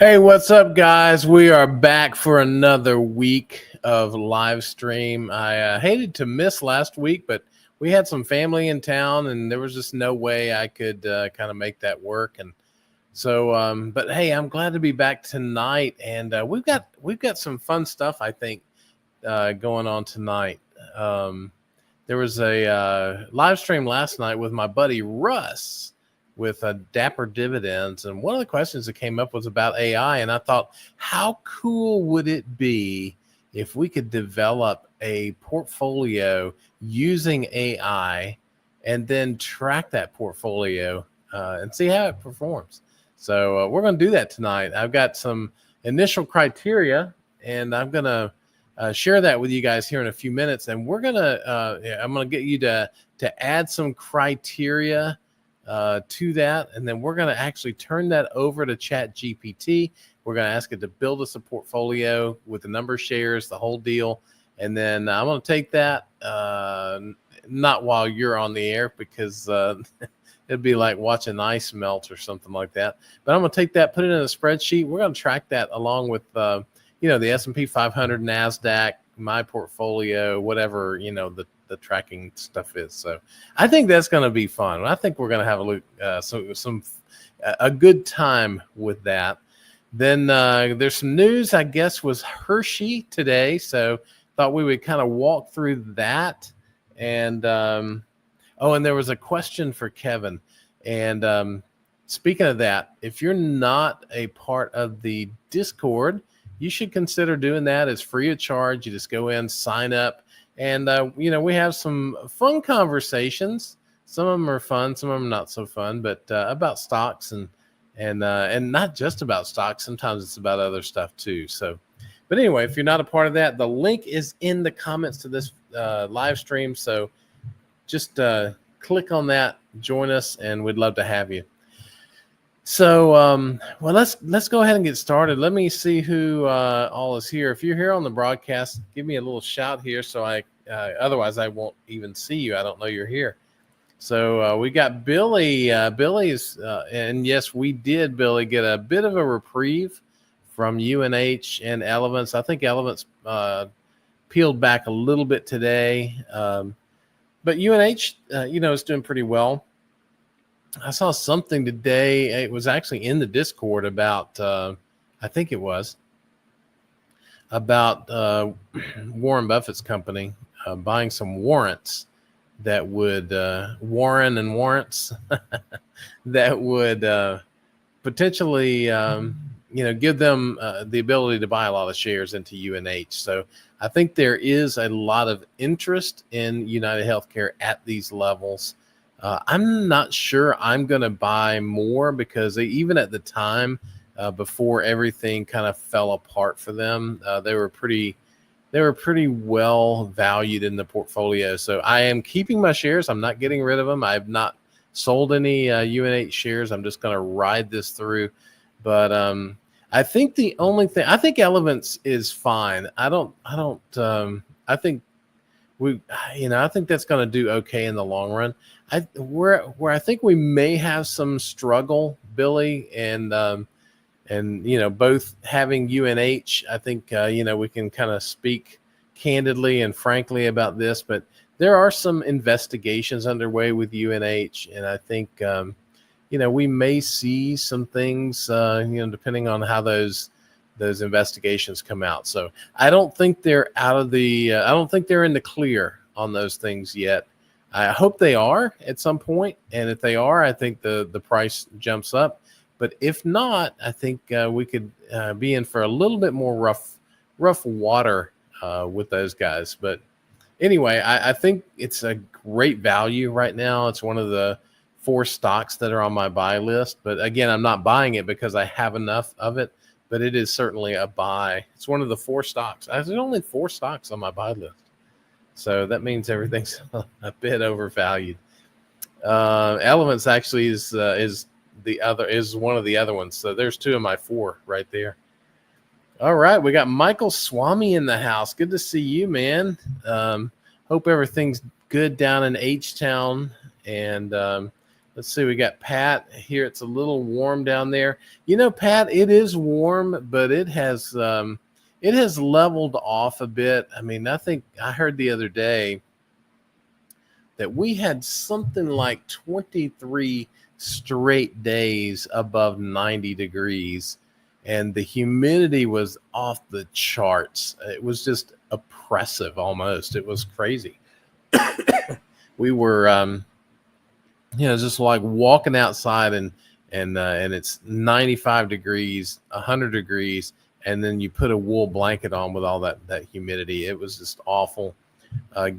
Hey, what's up, guys? We are back for another week of live stream. I hated to miss last week, but we had some family in town, and there was just no way I could kind of make that work. And so, but hey, I'm glad to be back tonight, and we've got some fun stuff, I think, going on tonight. There was a live stream last night with my buddy Russ with Dapper Dividends. And one of the questions that came up was about AI. And I thought, how cool would it be if we could develop a portfolio using AI and then track that portfolio and see how it performs? So we're going to do that tonight. I've got some initial criteria, and I'm going to share that with you guys here in a few minutes. And we're going to, I'm going to get you to add some criteria to that, and then we're going to actually turn that over to Chat GPT. We're going to ask it to build us a portfolio with the number of shares, the whole deal, and then I'm going to take that not while you're on the air, because it'd be like watching ice melt or something like that. But I'm going to take that, put it in a spreadsheet. We're going to track that along with the S&P 500, NASDAQ, my portfolio, whatever the tracking stuff is. So I think that's going to be fun. I think we're going to have a good time with that. Then there's some news, I guess, was Hershey today. So thought we would kind of walk through that. And and there was a question for Kevin. And speaking of that, if you're not a part of the Discord, you should consider doing that. It's free of charge. You just go in, sign up. And, we have some fun conversations. Some of them are fun, some of them not so fun, but about stocks and not just about stocks. Sometimes it's about other stuff too. So, but anyway, if you're not a part of that, the link is in the comments to this live stream. So just click on that, join us, and we'd love to have you. So, well, let's go ahead and get started. Let me see who all is here. If you're here on the broadcast, give me a little shout here, so otherwise I won't even see you. I don't know you're here. So we got Billy. Billy's, and yes, we did, Billy, get a bit of a reprieve from UNH and Elements. I think Elements peeled back a little bit today, but UNH, is doing pretty well. I saw something today. It was actually in the Discord about, I think it was about Warren Buffett's company buying some warrants that would, Warren and warrants that would potentially, give them the ability to buy a lot of shares into UNH. So I think there is a lot of interest in United Healthcare at these levels. I'm not sure I'm going to buy more, because even at the time before everything kind of fell apart for them, they were pretty well valued in the portfolio. So I am keeping my shares. I'm not getting rid of them. I've not sold any UNH shares. I'm just going to ride this through. But I think the only thing, I think Elements is fine. I think I think that's going to do okay in the long run. Where I think we may have some struggle, Billy, and both having UNH, I think we can kind of speak candidly and frankly about this, but there are some investigations underway with UNH, and I think we may see some things depending on how those investigations come out. So I don't think they're I don't think they're in the clear on those things yet. I hope they are at some point. And if they are, I think the price jumps up. But if not, I think we could be in for a little bit more rough water with those guys. But anyway, I think it's a great value right now. It's one of the 4 stocks that are on my buy list. But again, I'm not buying it because I have enough of it. But it is certainly a buy. It's one of the 4 stocks. There's only 4 stocks on my buy list. So that means everything's a bit overvalued. Elements actually is one of the other ones. So there's 2 of my 4 right there. All right, we got Michael Swami in the house. Good to see you, man. Hope everything's good down in H-Town. And Let's see. We got Pat here. It's a little warm down there. Pat, it is warm, but it has leveled off a bit. I mean, I think I heard the other day that we had something like 23 straight days above 90 degrees, and the humidity was off the charts. It was just oppressive almost. It was crazy. We were just like walking outside and it's 95 degrees, 100 degrees, and then you put a wool blanket on with all that humidity. It was just awful.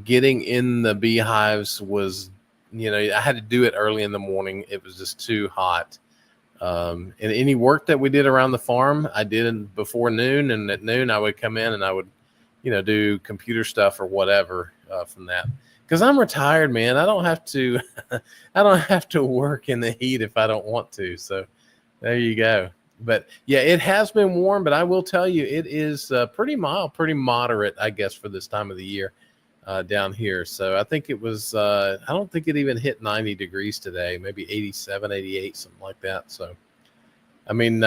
Getting in the beehives was, I had to do it early in the morning. It was just too hot. And any work that we did around the farm, I did before noon, and at noon I would come in and I would, do computer stuff or whatever from that. Because I'm retired, man. I don't have to work in the heat if I don't want to. So there you go. But yeah, it has been warm, but I will tell you, it is pretty mild, pretty moderate, I guess, for this time of the year down here. So I think it was, I don't think it even hit 90 degrees today, maybe 87, 88, something like that. So, I mean,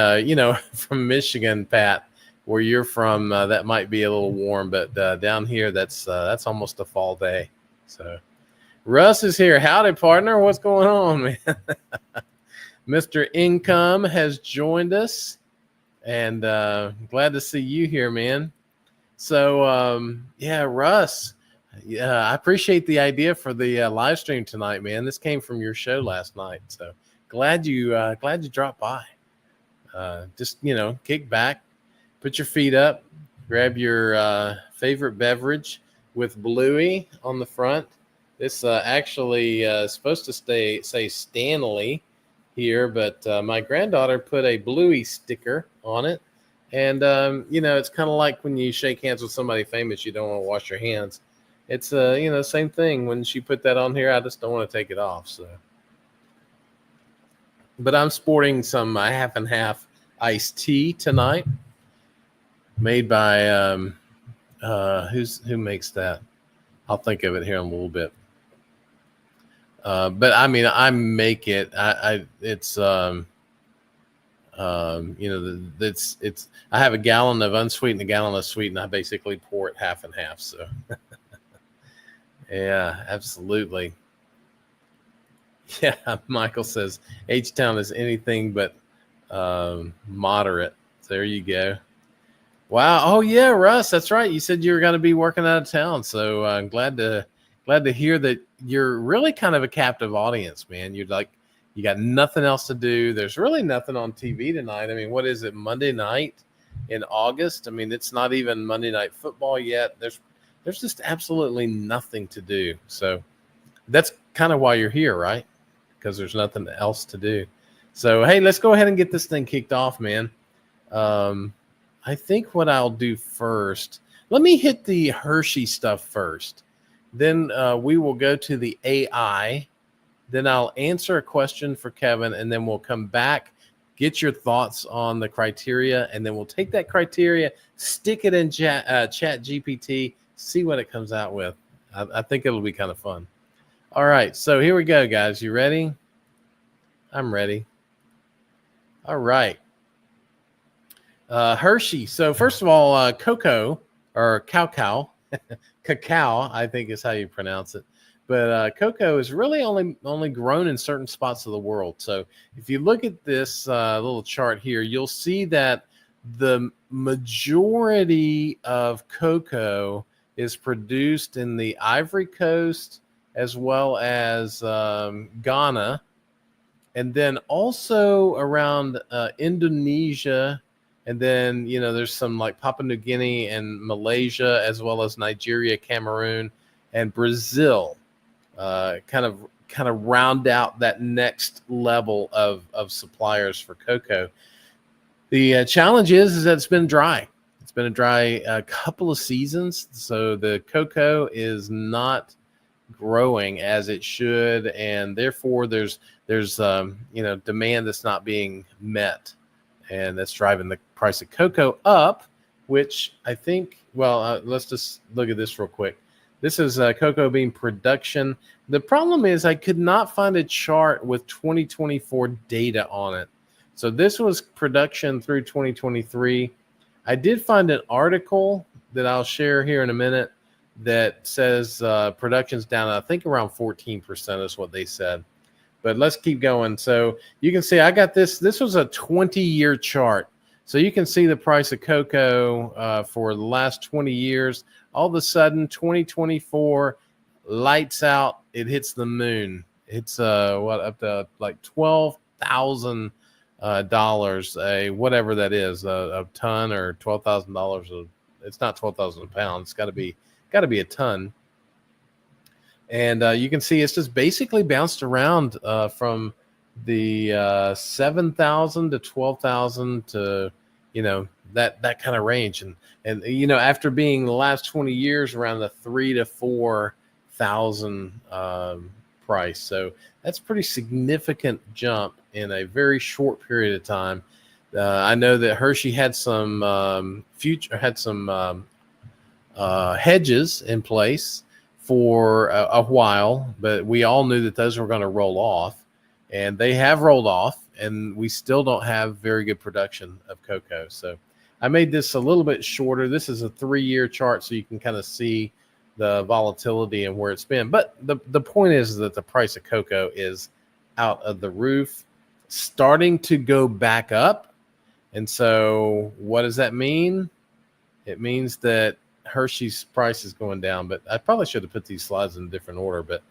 from Michigan, Pat, where you're from, that might be a little warm, but down here, that's almost a fall day. So Russ is here. Howdy, partner. What's going on, man? Mr. Income has joined us, and glad to see you here, man. So, Russ, I appreciate the idea for the live stream tonight, man. This came from your show last night, so glad you dropped by. Just kick back, put your feet up, grab your favorite beverage with Bluey on the front. This actually is supposed to say Stanley here, but my granddaughter put a Bluey sticker on it. And, it's kind of like when you shake hands with somebody famous, you don't want to wash your hands. It's, same thing. When she put that on here, I just don't want to take it off. So, but I'm sporting some half and half iced tea tonight, made by who makes that? I'll think of it here in a little bit. But I mean, I make it. It's it's I have a gallon of unsweetened, a gallon of sweetened. I basically pour it half and half. So yeah, absolutely. Yeah, Michael says H-Town is anything but moderate. There you go. Wow. Oh yeah, Russ, that's right. You said you were going to be working out of town, so I'm glad to hear that you're really kind of a captive audience, man. You're like, you got nothing else to do. There's really nothing on TV tonight. I mean, what is it, Monday night in August? I mean, it's not even Monday Night Football yet. There's just absolutely nothing to do. So that's kind of why you're here, right? Because there's nothing else to do. So hey, let's go ahead and get this thing kicked off, man. I think what I'll do first, let me hit the Hershey stuff first. Then we will go to the AI. Then I'll answer a question for Kevin, and then we'll come back, get your thoughts on the criteria, and then we'll take that criteria, stick it in Chat GPT, see what it comes out with. I think it'll be kind of fun. All right, so here we go, guys. You ready? I'm ready. All right. Hershey. So first of all, cocoa or cacao, I think is how you pronounce it. But cocoa is really only grown in certain spots of the world. So if you look at this little chart here, you'll see that the majority of cocoa is produced in the Ivory Coast as well as Ghana, and then also around Indonesia. And then, there's some like Papua New Guinea and Malaysia, as well as Nigeria, Cameroon, and Brazil, kind of round out that next level of suppliers for cocoa. The challenge is that it's been dry. It's been a dry couple of seasons, so the cocoa is not growing as it should, and therefore there's demand that's not being met. And that's driving the price of cocoa up, which I think, let's just look at this real quick. This is cocoa bean production. The problem is I could not find a chart with 2024 data on it. So this was production through 2023. I did find an article that I'll share here in a minute that says production's down, I think around 14% is what they said. But let's keep going. So you can see I got this. This was a 20-year chart. So you can see the price of cocoa for the last 20 years. All of a sudden, 2024, lights out. It hits the moon. It's up to like $12,000 a whatever that is, a ton, or $12,000. It's not 12,000 pounds. It's got to be a ton. And you can see it's just basically bounced around from the 7,000 to 12,000 to, that kind of range. And after being the last 20 years around the 3,000 to 4,000 price. So that's a pretty significant jump in a very short period of time. I know that Hershey had some hedges in place for a while, but we all knew that those were going to roll off, and they have rolled off, and we still don't have very good production of cocoa. So I made this a little bit shorter. This is a 3-year chart, so you can kind of see the volatility and where it's been. But the point is that the price of cocoa is out of the roof, starting to go back up. And so what does that mean? It means that Hershey's price is going down, but I probably should have put these slides in a different order. But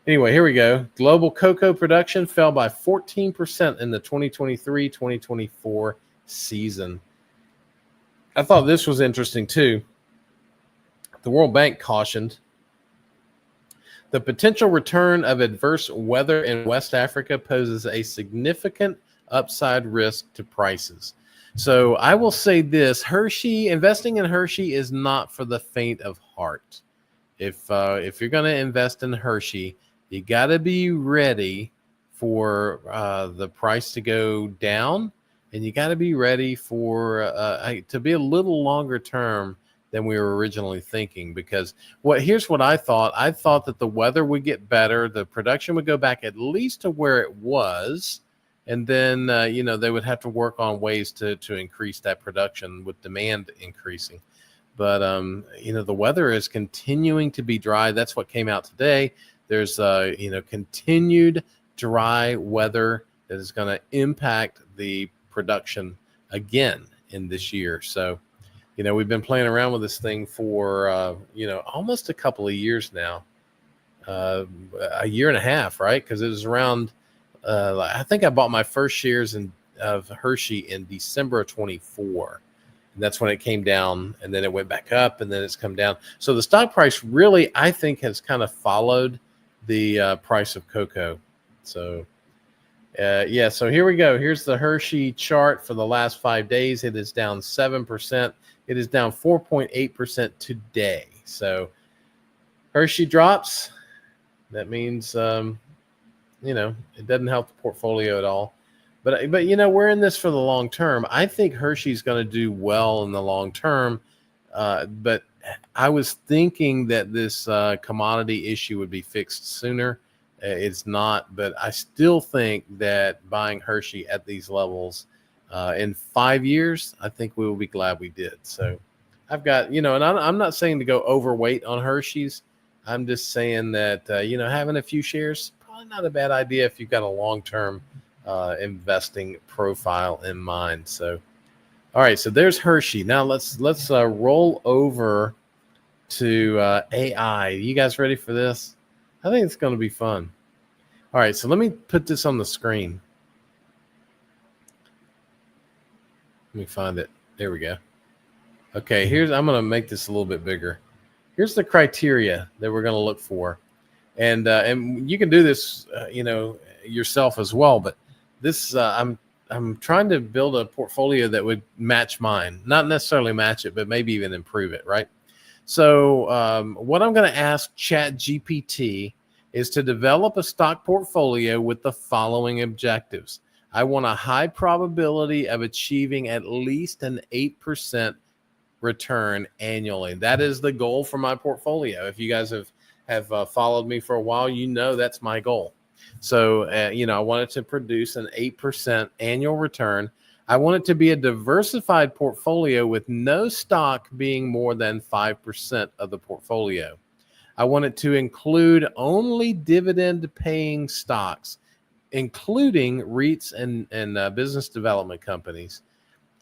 anyway, here we go. Global cocoa production fell by 14% in the 2023-2024 season. I thought this was interesting too. The World Bank cautioned the potential return of adverse weather in West Africa poses a significant upside risk to prices. So I will say this: investing in Hershey is not for the faint of heart. If you're going to invest in Hershey, you got to be ready for the price to go down, and you got to be ready for to be a little longer term than we were originally thinking. Because here's what I thought. I thought that the weather would get better, the production would go back at least to where it was. And then, they would have to work on ways to increase that production with demand increasing. But, the weather is continuing to be dry. That's what came out today. There's, continued dry weather that is going to impact the production again in this year. So, we've been playing around with this thing for, almost a couple of years now, a year and a half, right? Because it was around... I think I bought my first shares of Hershey in December of 24. And that's when it came down, and then it went back up, and then it's come down. So the stock price really, I think, has kind of followed the price of cocoa. So, so here we go. Here's the Hershey chart for the last 5 days. It is down 7%. It is down 4.8% today. So Hershey drops. That means... it doesn't help the portfolio at all. But we're in this for the long term. I think Hershey's going to do well in the long term. But I was thinking that this commodity issue would be fixed sooner. It's not. But I still think that buying Hershey at these levels in 5 years, I think we will be glad we did. So I've got, and I'm not saying to go overweight on Hershey's. I'm just saying that, having a few shares, not a bad idea if you've got a long-term investing profile in mind. So, all right, so there's Hershey. Now let's roll over to AI. You guys ready for this? I think it's going to be fun. All right, so let me put this on the screen. Let me find it. There we go. Okay, I'm going to make this a little bit bigger. Here's the criteria that we're going to look for. And you can do this, yourself as well. But this, I'm trying to build a portfolio that would match mine, not necessarily match it, but maybe even improve it, right? So what I'm going to ask Chat GPT is to develop a stock portfolio with the following objectives. I want a high probability of achieving at least an 8% return annually. That is the goal for my portfolio. If you guys have followed me for a while, you know that's my goal. So, I want it to produce an 8% annual return. I want it to be a diversified portfolio with no stock being more than 5% of the portfolio. I want it to include only dividend paying stocks, including REITs and business development companies.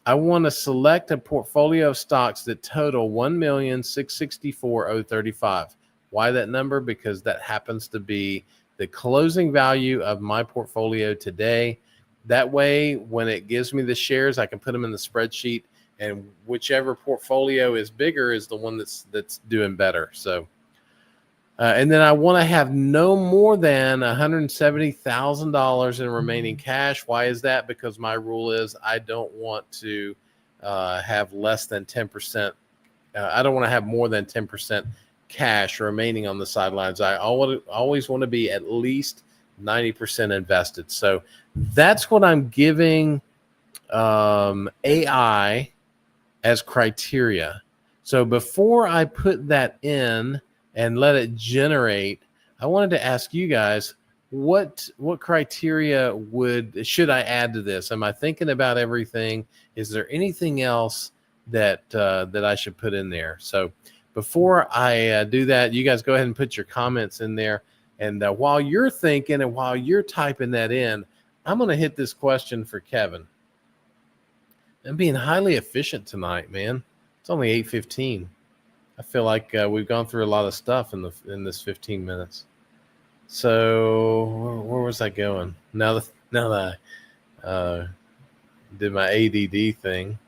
I want to select a portfolio of stocks that total 1,664,035. Why that number? Because that happens to be the closing value of my portfolio today. That way, when it gives me the shares, I can put them in the spreadsheet, and whichever portfolio is bigger is the one that's doing better. So, and then I want to have no more than $170,000 in remaining cash. Why is that? Because my rule is I don't want to have less than 10%. I don't want to have more than 10% cash remaining on the sidelines. I always want to be at least 90% invested. So that's what I'm giving AI as criteria. So before I put that in and let it generate, I wanted to ask you guys, what criteria should I add to this? Am I thinking about everything? Is there anything else that I should put in there? So before I do that, you guys go ahead and put your comments in there. And while you're thinking and while you're typing that in, I'm going to hit this question for Kevin. I'm being highly efficient tonight, man. It's only 8:15. I feel like we've gone through a lot of stuff in this 15 minutes. So where was I going? Now that I did my ADD thing.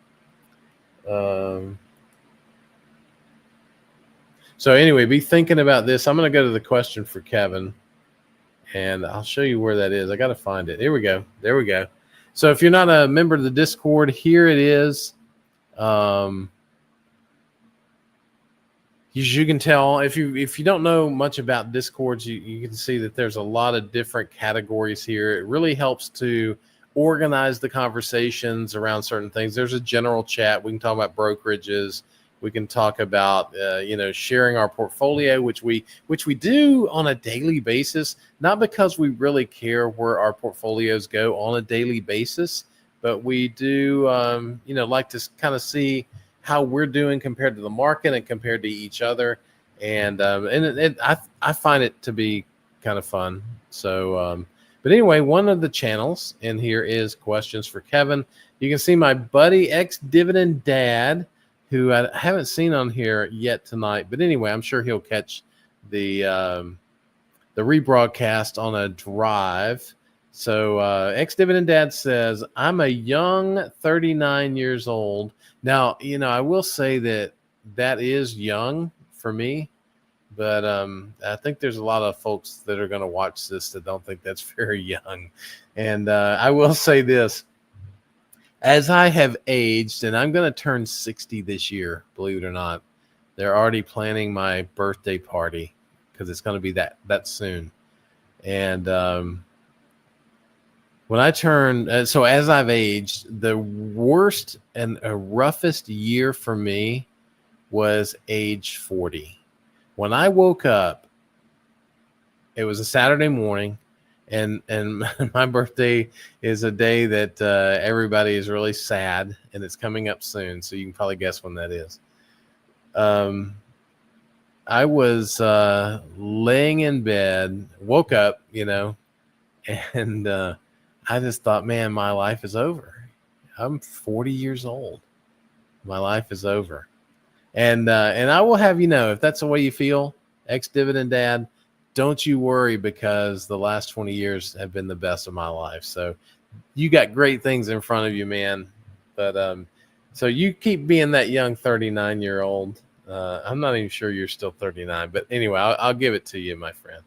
So anyway, be thinking about this. I'm going to go to the question for Kevin, and I'll show you where that is. I got to find it. Here we go. There we go. So if you're not a member of the Discord, here it is. As you can tell, if you don't know much about Discords, you can see that there's a lot of different categories here. It really helps to organize the conversations around certain things. There's a general chat. We can talk about brokerages. We can talk about sharing our portfolio, which we do on a daily basis, not because we really care where our portfolios go on a daily basis, but we do like to kind of see how we're doing compared to the market and compared to each other, and I find it to be kind of fun. So, but anyway, one of the channels in here is questions for Kevin. You can see my buddy ex-dividend dad, who I haven't seen on here yet tonight, but anyway, I'm sure he'll catch the rebroadcast on a drive. So ex-dividend dad says, I'm a young 39 years old. Now, I will say that is young for me, but I think there's a lot of folks that are going to watch this that don't think that's very young. And I will say this. As I have aged, and I'm going to turn 60 this year, believe it or not, they're already planning my birthday party because it's going to be that soon. And when I turn, so as I've aged, the worst and roughest year for me was age 40. When I woke up, it was a Saturday morning. And my birthday is a day that everybody is really sad, and it's coming up soon. So you can probably guess when that is. I was laying in bed, woke up, and I just thought, man, my life is over. I'm 40 years old. My life is over. And I will have if that's the way you feel, ex-dividend dad, don't you worry, because the last 20 years have been the best of my life. So you got great things in front of you, man. But so you keep being that young 39-year-old. I'm not even sure you're still 39, but anyway, I'll give it to you, my friend.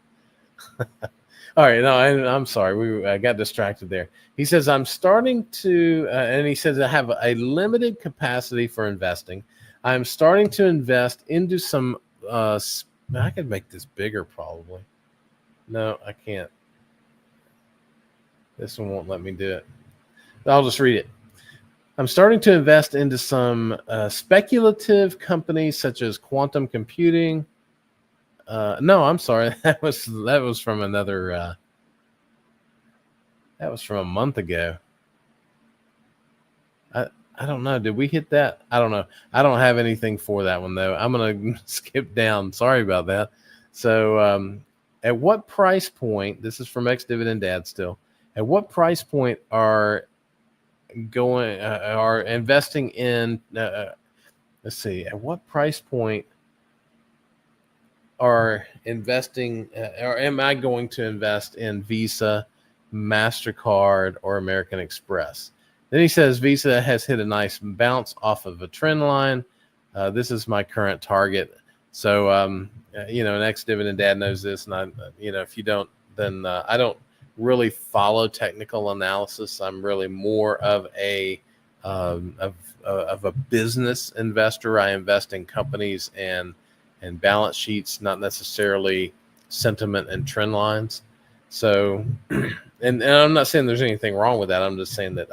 All right, no, I'm sorry. I got distracted there. He says, I'm starting to, and he says, I have a limited capacity for investing. I'm starting to invest into some I could make this bigger probably. No, I can't. This one won't let me do it. I'll just read it. I'm starting to invest into some speculative companies such as quantum computing. No, I'm sorry. That was from another. That was from a month ago. I I don't know. Did we hit that? I don't know. I don't have anything for that one though. I'm gonna skip down. Sorry about that. So, at what price point? This is from Ex Dividend Dad still. At what price point are investing in? Let's see. At what price point are investing, or am I going to invest in Visa, MasterCard, or American Express? Then he says Visa has hit a nice bounce off of a trend line. This is my current target. So, an ex-dividend dad knows this, and if you don't, then I don't really follow technical analysis. I'm really more of a business investor. I invest in companies and balance sheets, not necessarily sentiment and trend lines. So, and I'm not saying there's anything wrong with that. I'm just saying that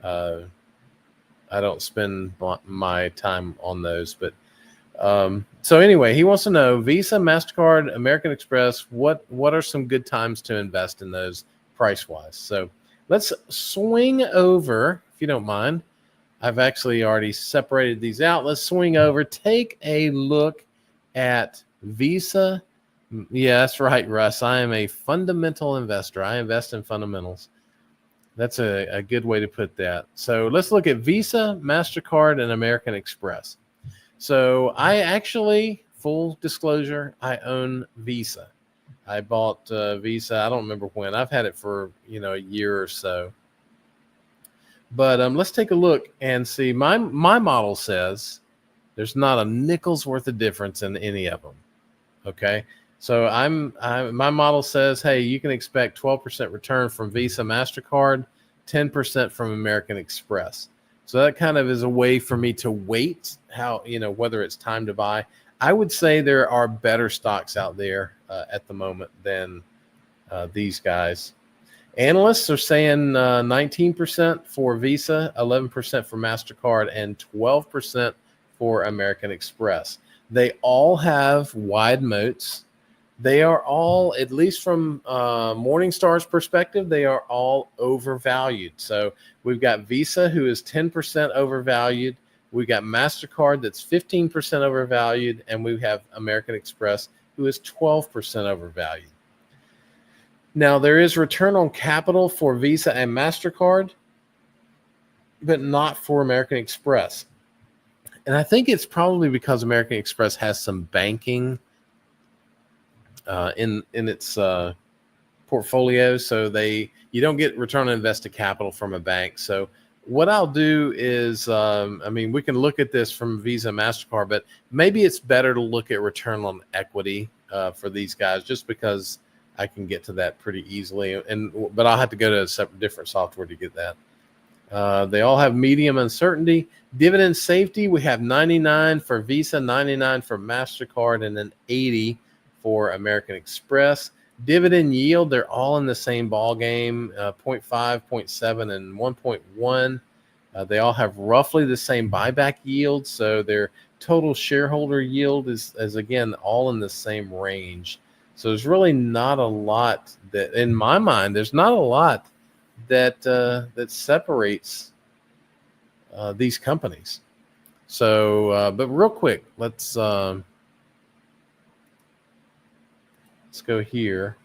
uh, I don't spend my time on those. But so anyway, he wants to know Visa, MasterCard, American Express. What are some good times to invest in those price wise? So let's swing over, if you don't mind. I've actually already separated these out. Let's swing over. Take a look at Visa. Yeah, that's right, Russ. I am a fundamental investor. I invest in fundamentals. That's a good way to put that. So let's look at Visa, MasterCard, and American Express. So I actually, full disclosure, I own Visa. I bought Visa. I don't remember when. I've had it for a year or so. But let's take a look and see. My model says there's not a nickel's worth of difference in any of them. Okay, so my model says, hey, you can expect 12% return from Visa, MasterCard, 10% from American Express. So that kind of is a way for me to wait whether it's time to buy. I would say there are better stocks out there at the moment than these guys. Analysts are saying 19% for Visa, 11% for MasterCard, and 12% for American Express. They all have wide moats. They are all, at least from Morningstar's perspective, they are all overvalued. So we've got Visa, who is 10% overvalued. We've got MasterCard, that's 15% overvalued. And we have American Express, who is 12% overvalued. Now, there is return on capital for Visa and MasterCard, but not for American Express. And I think it's probably because American Express has some banking in its portfolio, so you don't get return on invested capital from a bank. So what I'll do is, we can look at this from Visa, MasterCard, but maybe it's better to look at return on equity for these guys, just because I can get to that pretty easily. But I'll have to go to a different software to get that. They all have medium uncertainty. Dividend safety, we have 99 for Visa, 99 for MasterCard, and then 80 for American Express. Dividend yield, they're all in the same ball game, 0.5, 0.7, and 1.1. They all have roughly the same buyback yield, so their total shareholder yield is again, all in the same range. So there's really not a lot that, in my mind, there's not a lot that separates these companies. So, but real quick, let's go here.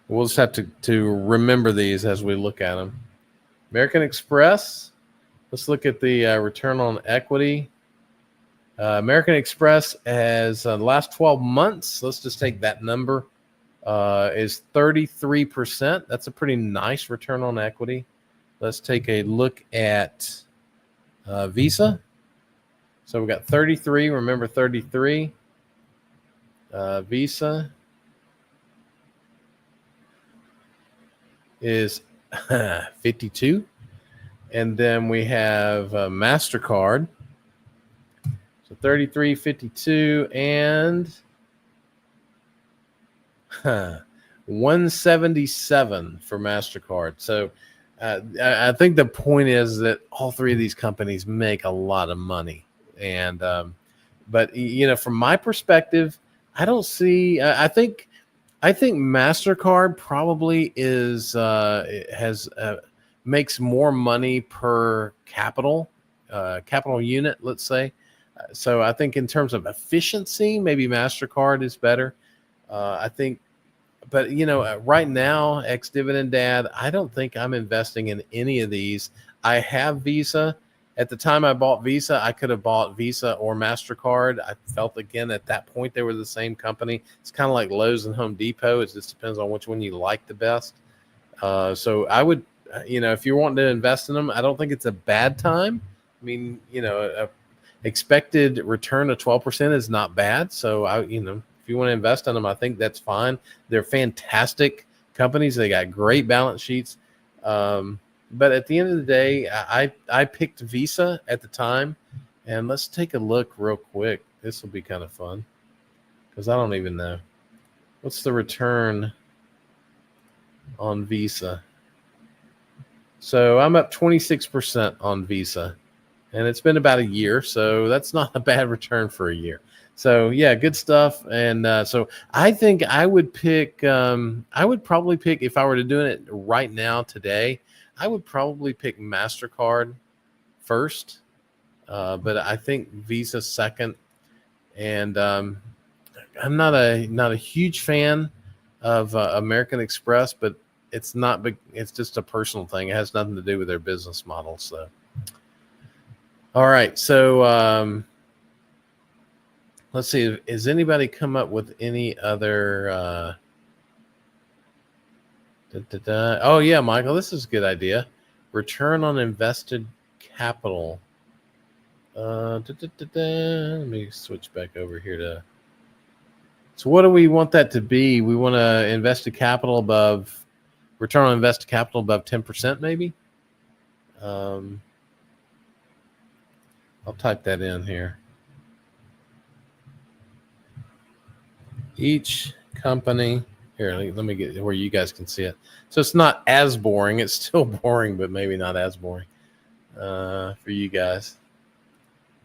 We'll just have to remember these as we look at them. American Express. Let's look at the return on equity. American Express has the last 12 months, let's just take that number, is 33%. That's a pretty nice return on equity. Let's take a look at Visa. So we got 33. Remember 33. Visa is 52. And then we have MasterCard. So 33, 52, and 177 for MasterCard. So I think the point is that all three of these companies make a lot of money, and but from my perspective, I don't see. I think Mastercard probably is has makes more money per capital unit, let's say. So I think in terms of efficiency, maybe Mastercard is better. I think, but right now, ex dividend dad, I don't think I'm investing in any of these. I have Visa. At the time I bought Visa, I could have bought Visa or Mastercard. I felt again at that point they were the same company. It's kind of like Lowe's and Home Depot. It just depends on which one you like the best. So I would, if you're wanting to invest in them, I don't think it's a bad time. I mean, a expected return of 12% is not bad. So if you want to invest in them, I think that's fine. They're fantastic companies. They got great balance sheets. But at the end of the day, I picked Visa at the time, and let's take a look real quick. This will be kind of fun because I don't even know. What's the return on Visa? So I'm up 26% on Visa, and it's been about a year, so that's not a bad return for a year. So yeah, good stuff. And so I think I would pick. I would probably pick if I were to do it right now today. I would probably pick Mastercard first, but I think Visa second. And I'm not a huge fan of American Express, but it's not big. It's just a personal thing. It has nothing to do with their business model. So, all right. So let's see. Has anybody come up with any other? Oh yeah, Michael, this is a good idea. Return on invested capital. Let me switch back over here to. So what do we want that to be? We want to invested capital above return on invested capital above 10%, maybe. I'll type that in here. Each company. Here, let me get where you guys can see it. So it's not as boring. It's still boring, but maybe not as boring for you guys.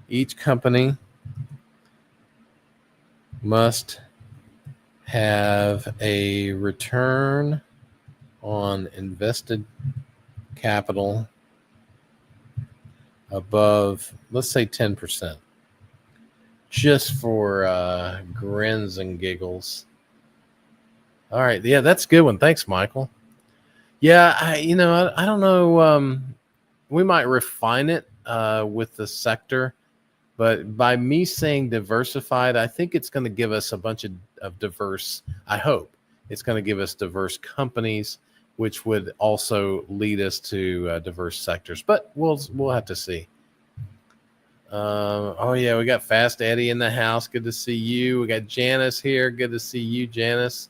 Each company must have a return on invested capital above, let's say 10%, just for grins and giggles. All right. Yeah, that's a good one. Thanks, Michael. Yeah, I don't know. We might refine it with the sector, but by me saying diversified, I think it's going to give us a bunch of diverse, I hope it's going to give us diverse companies, which would also lead us to diverse sectors, but we'll have to see. Oh yeah, we got Fast Eddie in the house. Good to see you. We got Janice here. Good to see you, Janice.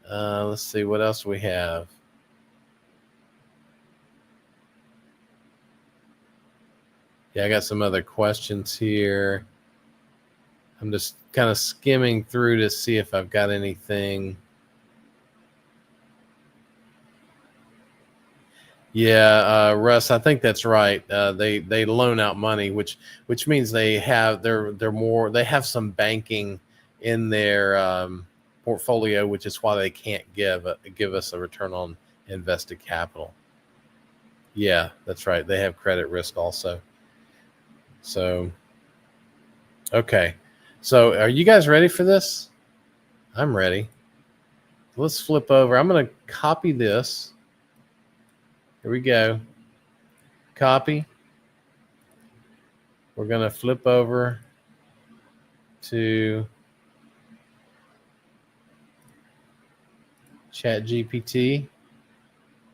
Let's see what else we have. Yeah, I got some other questions here. I'm just kind of skimming through to see if I've got anything. Yeah, Russ, I think that's right. They loan out money, which means they have they have some banking in their portfolio, which is why they can't give us a return on invested capital. Yeah, that's right. They have credit risk also. So, okay. So, are you guys ready for this? I'm ready. Let's flip over. I'm going to copy this. Here we go. Copy. We're going to flip over to Chat GPT.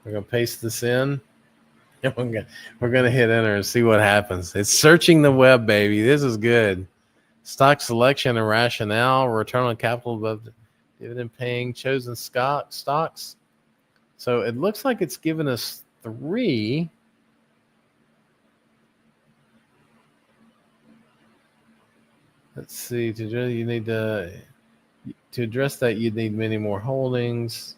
We're going to paste this in. And we're going to hit enter and see what happens. It's searching the web, baby. This is good. Stock selection and rationale, return on capital above dividend paying, chosen stocks. So it looks like it's given us 3. Let's see. You need to address that. You need many more holdings.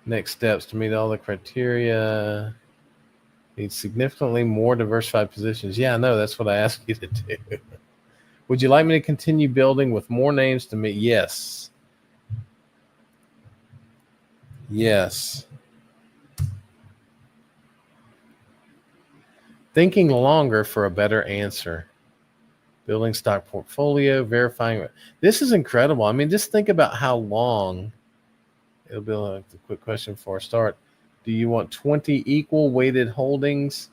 Next steps to meet all the criteria. Need significantly more diversified positions. Yeah, no, that's what I asked you to do. Would you like me to continue building with more names to meet? Yes. Yes. Thinking longer for a better answer. Building stock portfolio, verifying. This is incredible. I mean, just think about how long. It'll be like a quick question before I start. Do you want 20 equal weighted holdings?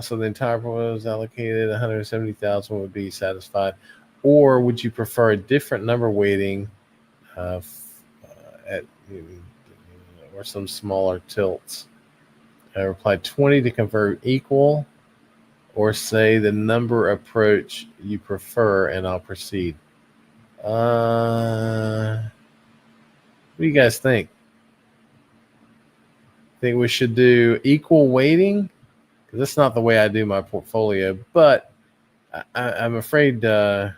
So the entire portfolio is allocated, 170,000 would be satisfied. Or would you prefer a different number weighting at or some smaller tilts? I replied 20 to convert equal, or say the number approach you prefer, and I'll proceed. What do you guys think? Think we should do equal weighting? Because that's not the way I do my portfolio, but I'm afraid to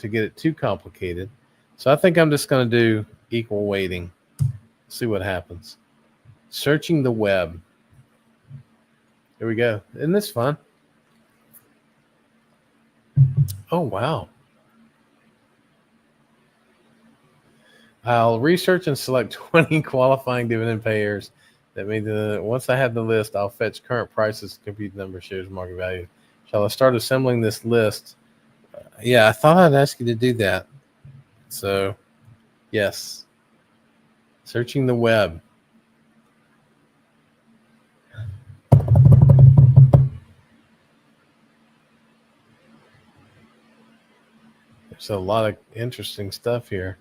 get it too complicated. So I think I'm just going to do equal weighting. See what happens. Searching the web. Here we go. Isn't this fun? Oh, wow. I'll research and select 20 qualifying dividend payers. That means once I have the list, I'll fetch current prices, compute the number of shares, market value. Shall I start assembling this list? Yeah, I thought I'd ask you to do that. So, yes. Searching the web. There's a lot of interesting stuff here.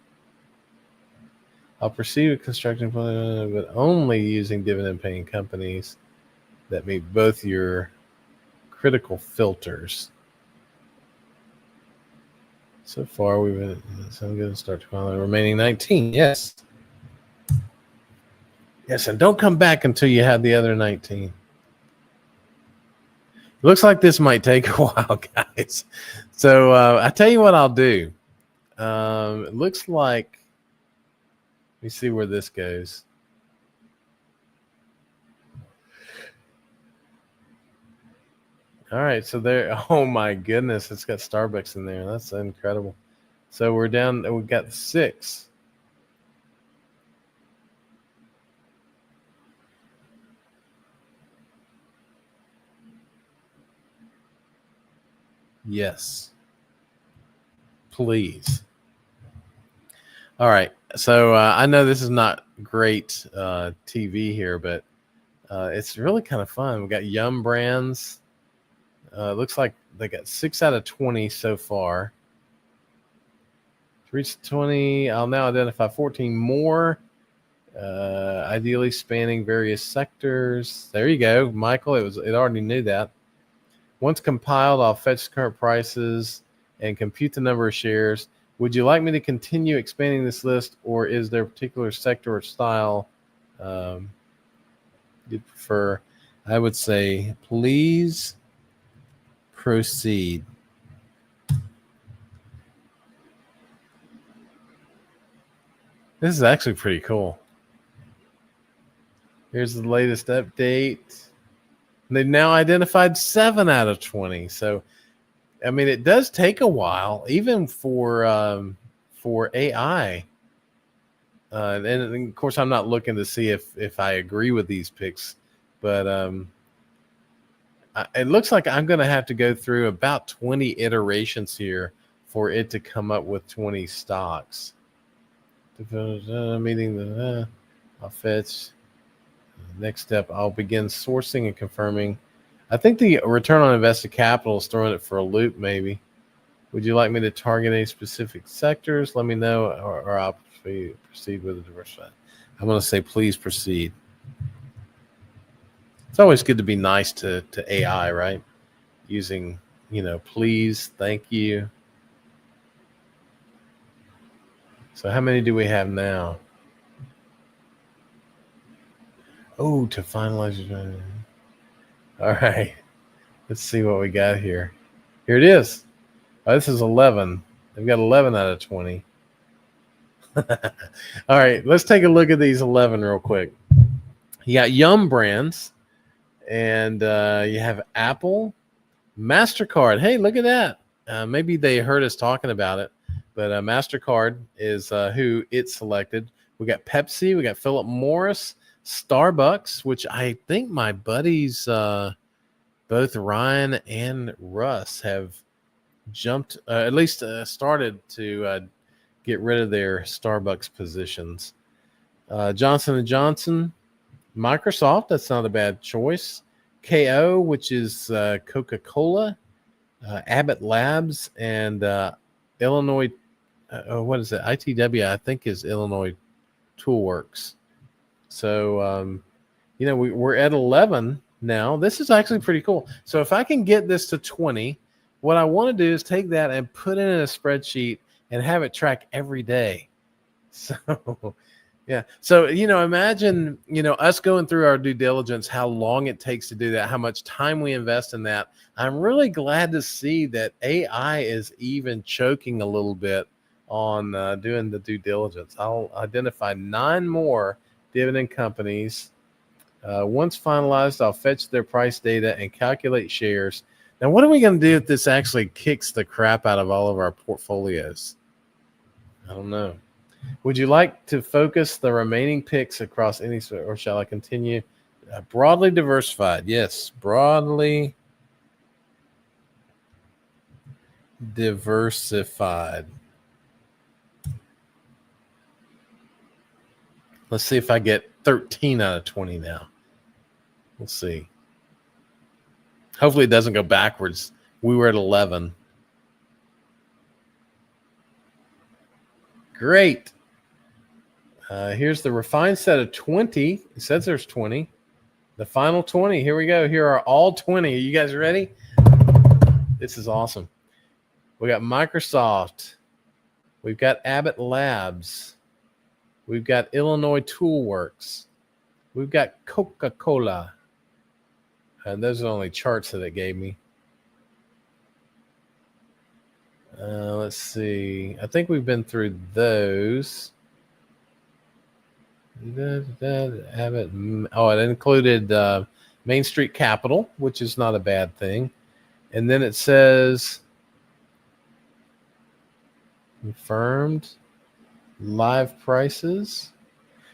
I'll proceed with constructing, but only using dividend-paying companies that meet both your critical filters. So far, we've been. So I'm going to start to call the remaining 19. Yes. Yes, and don't come back until you have the other 19. It looks like this might take a while, guys. So I tell you what I'll do. It looks like. Let me see where this goes. All right, so there. Oh my goodness, it's got Starbucks in there. That's incredible. So we're down. We've got 6. Yes. Please. All right. So I know this is not great TV here, but it's really kind of fun. We got Yum Brands. Looks like they got 6 out of 20 so far. To reach 20, I'll now identify 14 more, ideally spanning various sectors. There you go, Michael. It already knew that. Once compiled, I'll fetch current prices and compute the number of shares. Would you like me to continue expanding this list, or is there a particular sector or style you'd prefer? I would say, please proceed. This is actually pretty cool. Here's the latest update. They've now identified 7 out of 20. So, I mean, it does take a while, even for AI. And of course, I'm not looking to see if I agree with these picks, but it looks like I'm going to have to go through about 20 iterations here for it to come up with 20 stocks. Meeting the I'll fetch. Next step, I'll begin sourcing and confirming. I think the return on invested capital is throwing it for a loop, maybe. Would you like me to target any specific sectors? Let me know, or I'll proceed with the diversified. I'm going to say, please proceed. It's always good to be nice to AI, right? Using, please, thank you. So how many do we have now? Oh, to finalize. All right. Let's see what we got here. Here it is. Oh, this is 11. They've got 11 out of 20. All right. Let's take a look at these 11 real quick. You got Yum Brands, and you have Apple, MasterCard. Hey, look at that. Maybe they heard us talking about it, but MasterCard is who it selected. We got Pepsi, we got Philip Morris, Starbucks, which I think my buddies, both Ryan and Russ, have jumped, at least started to get rid of their Starbucks positions. Johnson & Johnson, Microsoft, that's not a bad choice. KO, which is Coca-Cola, Abbott Labs, and Illinois, what is it? ITW, I think, is Illinois Toolworks. So, we're at 11 now. This is actually pretty cool. So if I can get this to 20, what I want to do is take that and put it in a spreadsheet and have it track every day. So, yeah. So, imagine, us going through our due diligence, how long it takes to do that, how much time we invest in that. I'm really glad to see that AI is even choking a little bit on doing the due diligence. I'll identify 9 more dividend companies. Once finalized, I'll fetch their price data and calculate shares. Now, what are we going to do if this actually kicks the crap out of all of our portfolios? I don't know. Would you like to focus the remaining picks across any, or shall I continue? Broadly diversified. Yes, broadly diversified. Let's see if I get 13 out of 20 now. We'll see. Hopefully it doesn't go backwards. We were at 11. Great. Here's the refined set of 20. It says there's 20. The final 20. Here we go. Here are all 20. Are you guys ready? This is awesome. We got Microsoft. We've got Abbott Labs. We've got Illinois Toolworks. We've got Coca-Cola. And those are the only charts that it gave me. Let's see. I think we've been through those. Abbott. Oh, it included Main Street Capital, which is not a bad thing. And then it says confirmed live prices.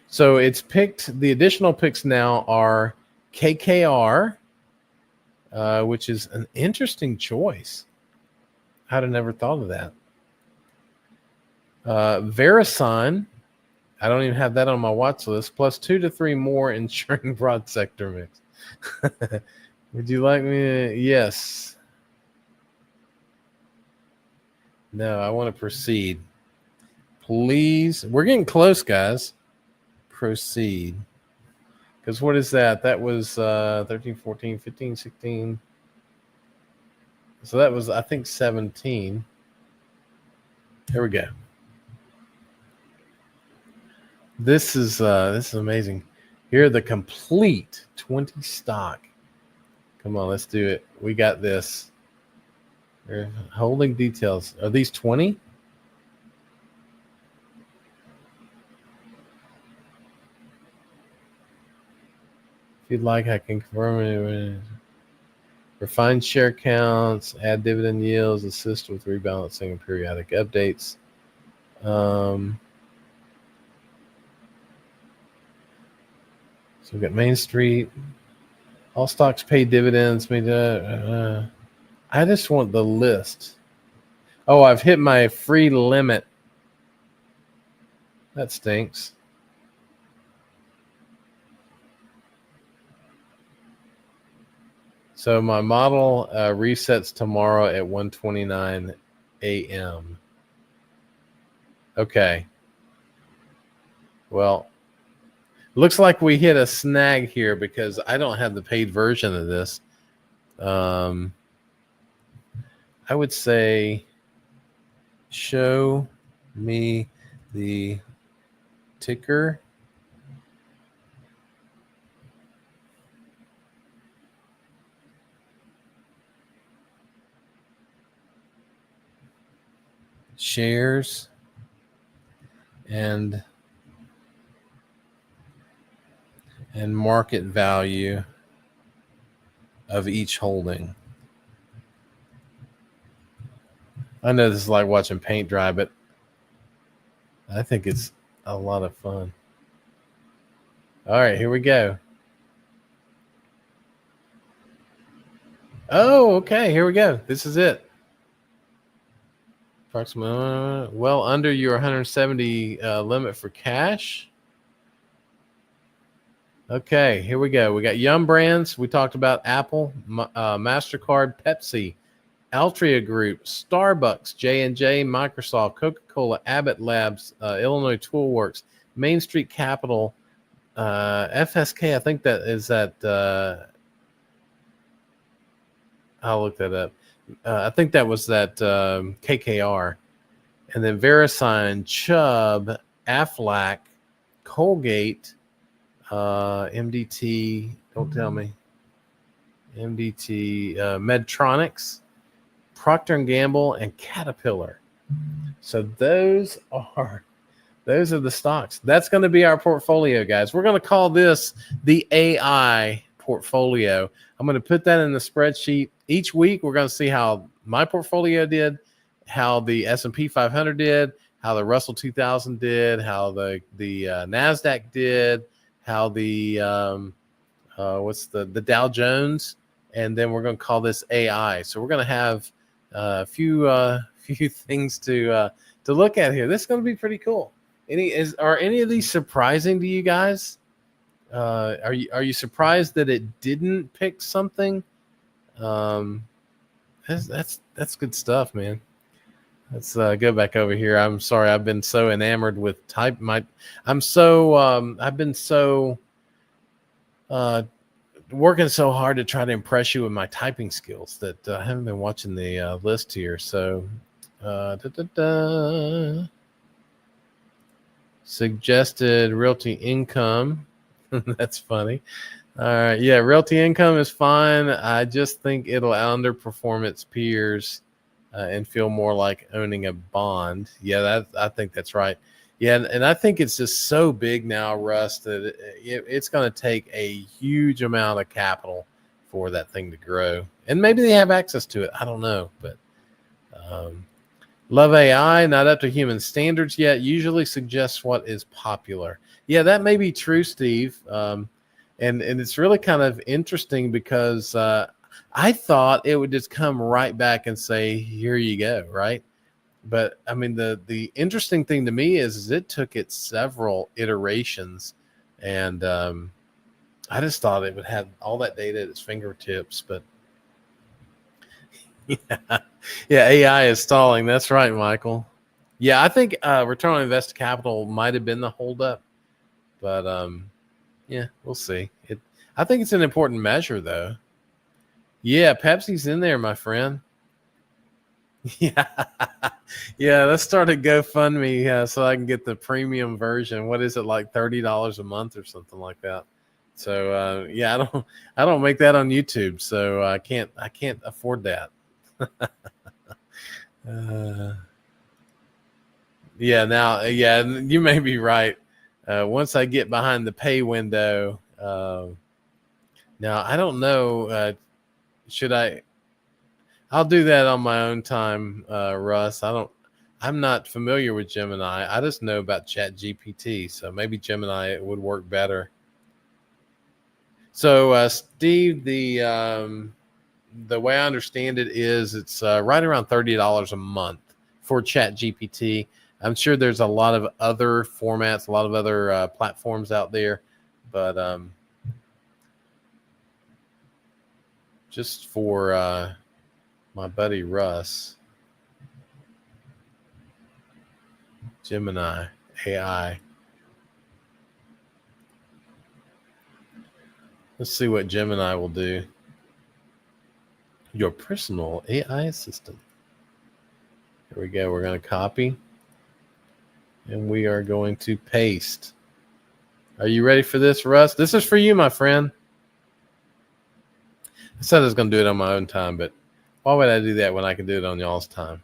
So it's picked. The additional picks now are KKR, which is an interesting choice. I'd have never thought of that. Verisign. I don't even have that on my watch list. Plus 2 to 3 more ensuring broad sector mix. Would you like me to? Yes. No, I want to proceed. Please. We're getting close, guys. Proceed. Because what is that? That was 13, 14, 15, 16. So that was, I think, 17. Here we go. This is amazing. Here are the complete 20 stock. Come on, let's do it. We got this. Holding details. Are these 20? If you'd like, I can confirm it. Refine share counts, add dividend yields, assist with rebalancing and periodic updates. So we've got Main Street. All stocks pay dividends. I just want the list. Oh, I've hit my free limit. That stinks. So my model resets tomorrow at 1:29 a.m. Okay. Well, looks like we hit a snag here because I don't have the paid version of this. I would say show me the ticker. Shares and and market value of each holding. I know this is like watching paint dry, but I think it's a lot of fun. All right, here we go. Oh, okay, here we go. This is it. Approximately well under your 170 limit for cash. Okay, here we go. We got Yum Brands. We talked about Apple, MasterCard, Pepsi, Altria Group, Starbucks, J&J, Microsoft, Coca-Cola, Abbott Labs, Illinois Toolworks, Main Street Capital, FSK. I think that is that. I'll look that up. I think that was that KKR. And then VeriSign, Chubb, Aflac, Colgate, MDT, don't tell me, MDT, Medtronics, Procter & Gamble, and Caterpillar. So those are the stocks. That's going to be our portfolio, guys. We're going to call this the AI portfolio. I'm going to put that in the spreadsheet. Each week, we're going to see how my portfolio did, how the S&P 500 did, how the Russell 2000 did, how the NASDAQ did, how the the Dow Jones, and then we're going to call this AI. So we're going to have a few things to look at here. This is going to be pretty cool. Are any of these surprising to you guys? Are you surprised that it didn't pick something? That's good stuff, man. Let's go back over here. I'm sorry, I've been so enamored with I've been so working so hard to try to impress you with my typing skills that I haven't been watching the list here. So, suggested realty income. That's funny. All right, yeah, realty income is fine. I just think it'll underperform its peers and feel more like owning a bond. Yeah, I think that's right. Yeah, and I think it's just so big now, Russ, that it's going to take a huge amount of capital for that thing to grow. And maybe they have access to it. I don't know, but love AI, not up to human standards yet. Usually suggests what is popular. Yeah, that may be true, Steve. And it's really kind of interesting because I thought it would just come right back and say, here you go, right? But I mean, the interesting thing to me is it took it several iterations, and I just thought it would have all that data at its fingertips. But yeah, AI is stalling. That's right, Michael. Yeah, I think return on invested capital might have been the holdup, but yeah, we'll see. I think it's an important measure, though. Yeah, Pepsi's in there, my friend. Yeah, yeah. Let's start a GoFundMe so I can get the premium version. What is it, like $30 a month or something like that? So yeah, I don't make that on YouTube, so I can't afford that. Yeah, now yeah, you may be right. Once I get behind the pay window, now I don't know. Should I? I'll do that on my own time, Russ. I'm not familiar with Gemini. I just know about Chat GPT, so maybe Gemini would work better. So, Steve, the way I understand it is it's right around $30 a month for Chat GPT. I'm sure there's a lot of other formats, a lot of other platforms out there, but just for my buddy Russ, Gemini AI. Let's see what Gemini will do. Your personal AI assistant. Here we go. We're going to copy. And we are going to paste. Are you ready for this, Russ? This is for you, my friend. I said I was going to do it on my own time, but why would I do that when I can do it on y'all's time?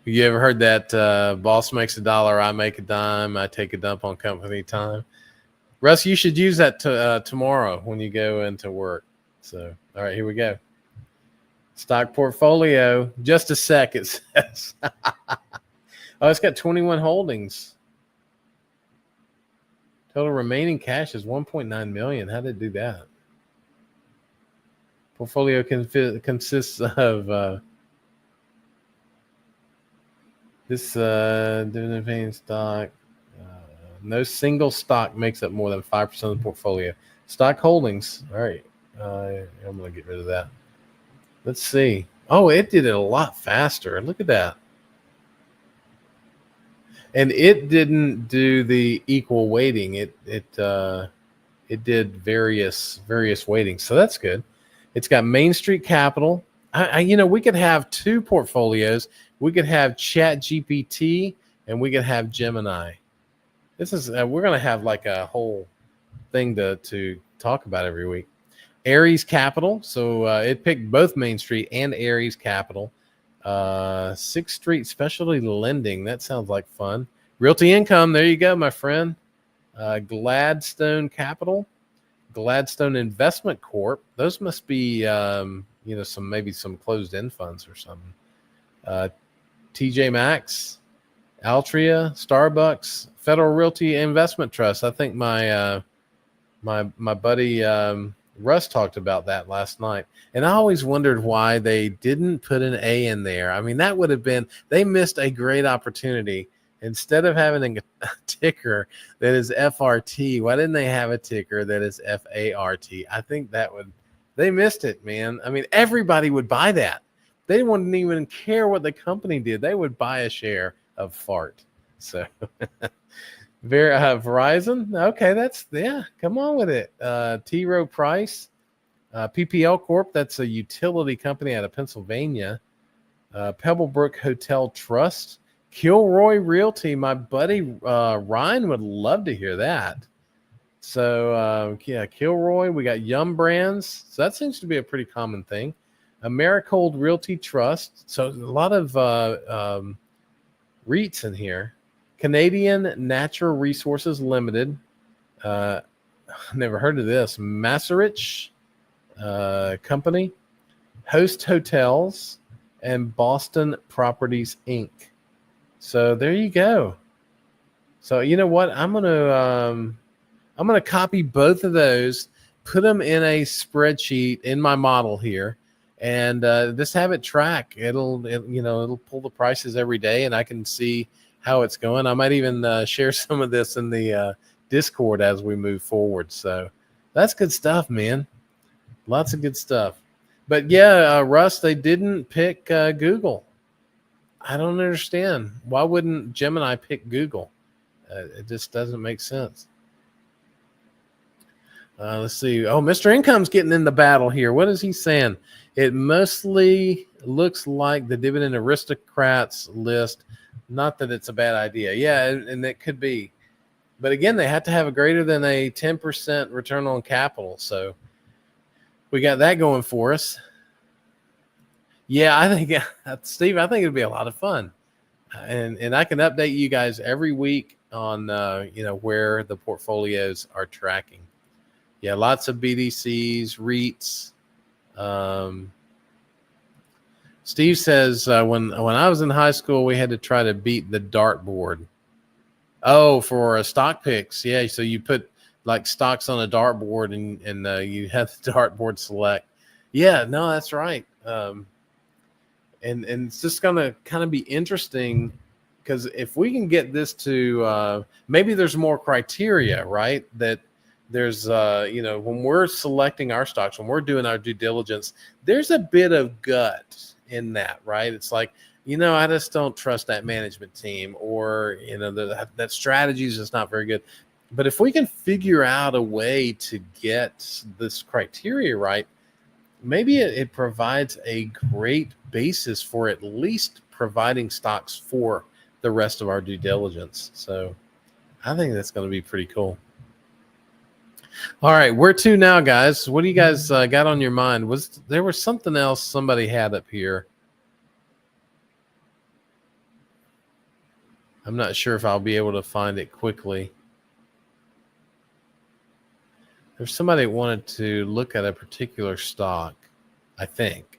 You ever heard that boss makes $1, I make a dime, I take a dump on company time? Russ, you should use that tomorrow when you go into work. So, all right, here we go. Stock portfolio. Just a sec, it says. Oh, it's got 21 holdings. Total remaining cash is 1.9 million. How did it do that? Portfolio consists of this dividend paying stock. No single stock makes up more than 5% of the portfolio. Stock holdings. All right. I'm going to get rid of that. Let's see. Oh, it did it a lot faster. Look at that. And it didn't do the equal weighting. It did various weightings. So that's good. It's got Main Street Capital. We could have two portfolios. We could have Chat GPT and we could have Gemini. This is we're gonna have like a whole thing to talk about every week. Aries Capital. So it picked both Main Street and Aries Capital. 6th Street Specialty Lending. That sounds like fun. Realty Income. There you go, my friend. Gladstone Capital. Gladstone Investment Corp. Those must be, some closed-end funds or something. TJ Maxx, Altria, Starbucks, Federal Realty Investment Trust. I think my buddy Russ talked about that last night, and I always wondered why they didn't put an A in there. I mean, that would have been, they missed a great opportunity. Instead of having a ticker that is FRT, why didn't they have a ticker that is FART? I think they missed it, man. I mean, everybody would buy that. They wouldn't even care what the company did. They would buy a share of FART. So, Verizon, okay, come on with it. T. Rowe Price, PPL Corp, that's a utility company out of Pennsylvania. Pebblebrook Hotel Trust. Kilroy Realty, my buddy Ryan would love to hear that. So, Kilroy, we got Yum Brands. So that seems to be a pretty common thing. Americold Realty Trust. So a lot of REITs in here. Canadian Natural Resources Limited. Never heard of this. Macerich Company. Host Hotels. And Boston Properties, Inc. So there you go. So you know what? I'm gonna copy both of those, put them in a spreadsheet in my model here, and just have it track. It'll pull the prices every day, and I can see how it's going. I might even share some of this in the Discord as we move forward. So that's good stuff, man. Lots of good stuff. But yeah, Russ, they didn't pick Google. I don't understand. Why wouldn't Gemini pick Google? It just doesn't make sense. Let's see. Oh, Mr. Income's getting in the battle here. What is he saying? It mostly looks like the dividend aristocrats list. Not that it's a bad idea. Yeah, and it could be. But again, they have to have a greater than a 10% return on capital. So we got that going for us. Yeah, I think, Steve, I think it'd be a lot of fun. And I can update you guys every week on, where the portfolios are tracking. Yeah, lots of BDCs, REITs. Steve says, when I was in high school, we had to try to beat the dartboard. Oh, for stock picks. Yeah, so you put like stocks on a dartboard and you have the dartboard select. Yeah, no, that's right. And it's just going to kind of be interesting because if we can get this to maybe there's more criteria, right? That there's, when we're selecting our stocks, when we're doing our due diligence, there's a bit of gut in that, right? It's like, I just don't trust that management team or, that strategy is just not very good. But if we can figure out a way to get this criteria right, maybe it provides a great basis for at least providing stocks for the rest of our due diligence. So I think that's going to be pretty cool. All right, where to now, guys? What do you guys got on your mind? There was something else somebody had up here? I'm not sure if I'll be able to find it quickly. There's somebody that wanted to look at a particular stock. I think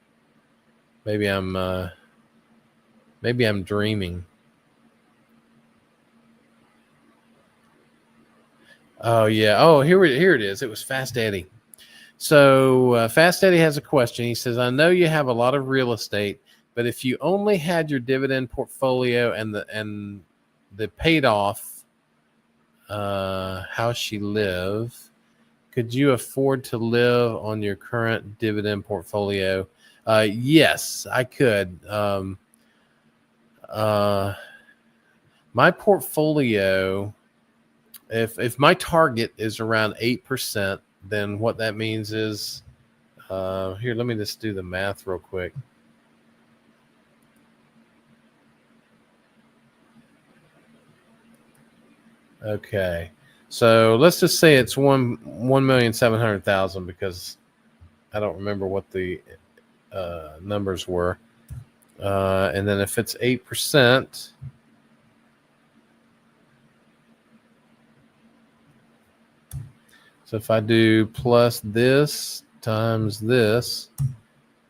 maybe I'm dreaming. Oh yeah. Oh, here it is. It was Fast Eddie. So Fast Eddie has a question. He says, "I know you have a lot of real estate, but if you only had your dividend portfolio and the paid off house you live, could you afford to live on your current dividend portfolio?" Yes, I could. My portfolio, if my target is around 8%, then what that means is, here, let me just do the math real quick. Okay, so let's just say it's 1,700,000 because I don't remember what the numbers were. And then if it's 8%, so if I do plus this times this,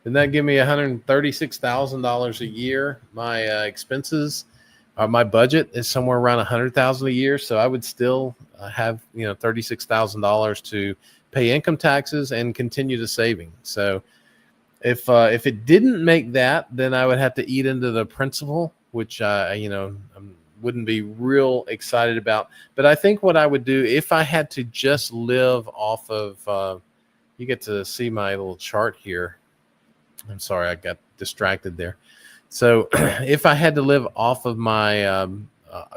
didn't that give me $136,000 a year? My expenses, my budget is somewhere around $100,000 a year, so I would still have $36,000 to pay income taxes and continue to saving. So if it didn't make that, then I would have to eat into the principal, which wouldn't be real excited about. But I think what I would do if I had to just live off of, you get to see my little chart here. I'm sorry, I got distracted there. So if I had to live off of my,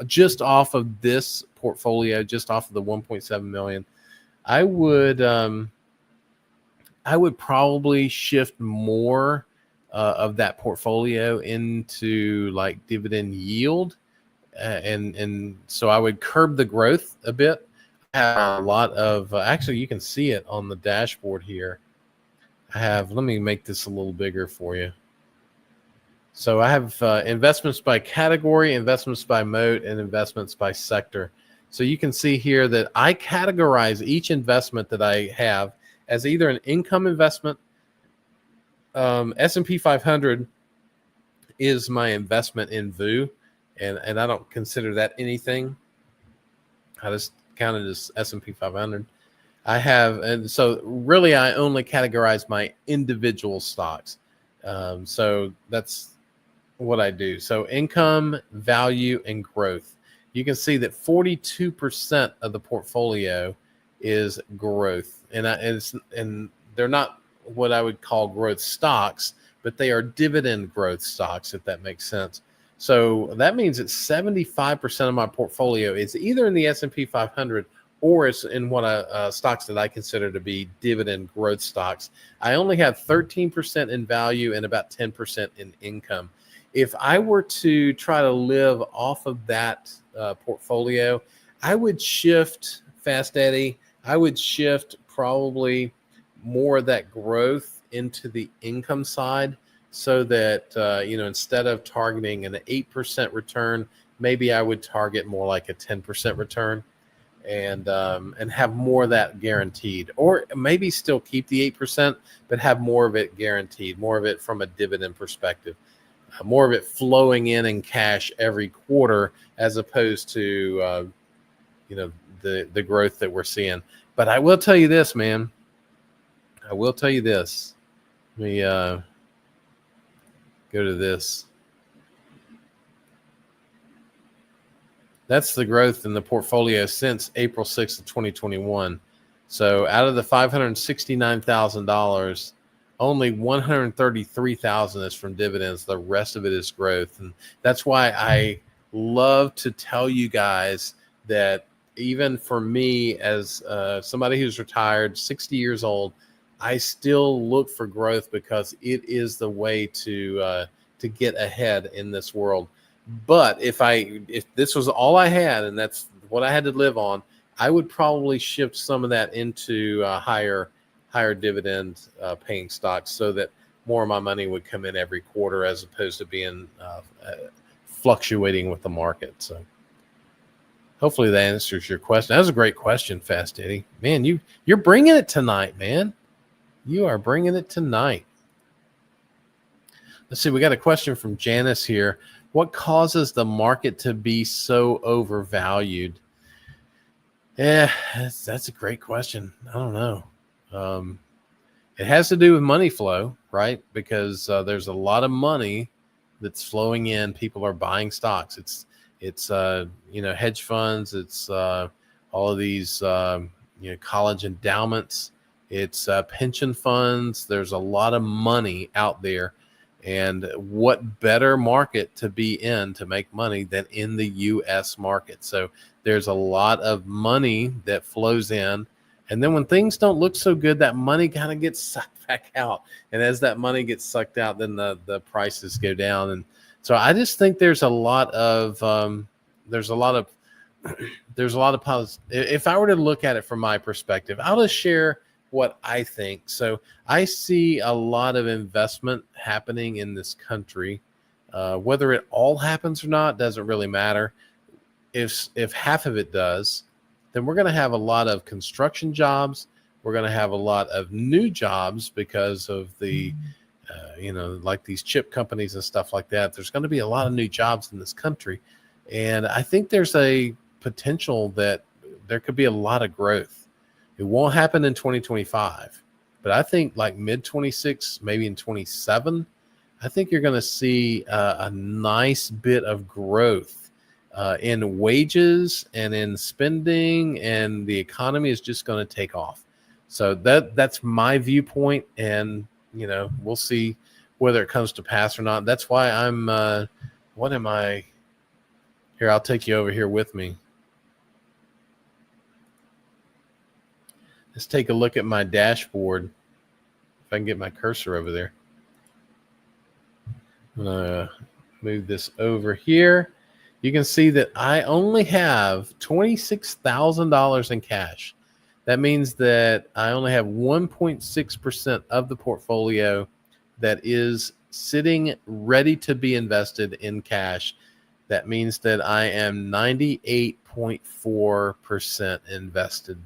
just off of this portfolio, just off of the 1.7 million, I would probably shift more of that portfolio into like dividend yield. And so I would curb the growth a bit. I have a lot of, actually, you can see it on the dashboard here. Let me make this a little bigger for you. So I have investments by category, investments by mode, and investments by sector. So you can see here that I categorize each investment that I have as either an income investment. S&P 500 is my investment in VU, and I don't consider that anything. I just count it as S&P 500. And so really I only categorize my individual stocks. So that's what I do. So income, value, and growth. You can see that 42% of the portfolio is growth, and they're not what I would call growth stocks, but they are dividend growth stocks, if that makes sense. So that means that 75% of my portfolio is either in the S&P 500 or it's in stocks that I consider to be dividend growth stocks. I only have 13% in value and about 10% in income. If I were to try to live off of that portfolio, I would shift, Fast Eddie, I would shift probably more of that growth into the income side, so that instead of targeting an 8% return, maybe I would target more like a 10% return, and have more of that guaranteed, or maybe still keep the 8%, but have more of it guaranteed, more of it from a dividend perspective. More of it flowing in cash every quarter, as opposed to the growth that we're seeing. But I will tell you this, man. I will tell you this. Let me go to this. That's the growth in the portfolio since April 6th of 2021. So out of the $569,000, only $133,000 is from dividends. The rest of it is growth. And that's why I love to tell you guys that even for me, as somebody who's retired, 60 years old, I still look for growth, because it is the way to get ahead in this world. But if this was all I had and that's what I had to live on, I would probably shift some of that into higher dividend paying stocks, so that more of my money would come in every quarter, as opposed to being fluctuating with the market. So Hopefully that answers your question. That was a great question, Fast Eddie. Man, you're bringing it tonight, man. You are bringing it tonight. Let's see. We got a question from Janice here. What causes the market to be so overvalued? Yeah, that's a great question. I don't know. It has to do with money flow, right? Because there's a lot of money that's flowing in. People are buying stocks. It's hedge funds. It's all of these college endowments. It's pension funds. There's a lot of money out there, and what better market to be in to make money than in the U.S. market? So there's a lot of money that flows in. And then when things don't look so good, that money kind of gets sucked back out. And as that money gets sucked out, then the prices go down. And so I just think there's a lot of positives. If I were to look at it from my perspective, I'll just share what I think. So I see a lot of investment happening in this country. Whether it all happens or not doesn't really matter. If half of it does, then we're going to have a lot of construction jobs. We're going to have a lot of new jobs because of the, like these chip companies and stuff like that. There's going to be a lot of new jobs in this country. And I think there's a potential that there could be a lot of growth. It won't happen in 2025, but I think like mid 26, maybe in 27, I think you're going to see a nice bit of growth in wages and in spending, and the economy is just going to take off. So that's my viewpoint, and we'll see whether it comes to pass or not. That's why I'm what am I here? I'll take you over here with me. Let's take a look at my dashboard. If I can get my cursor over there. I'm gonna move this over here. You can see that I only have $26,000 in cash. That means that I only have 1.6% of the portfolio that is sitting ready to be invested in cash. That means that I am 98.4% invested.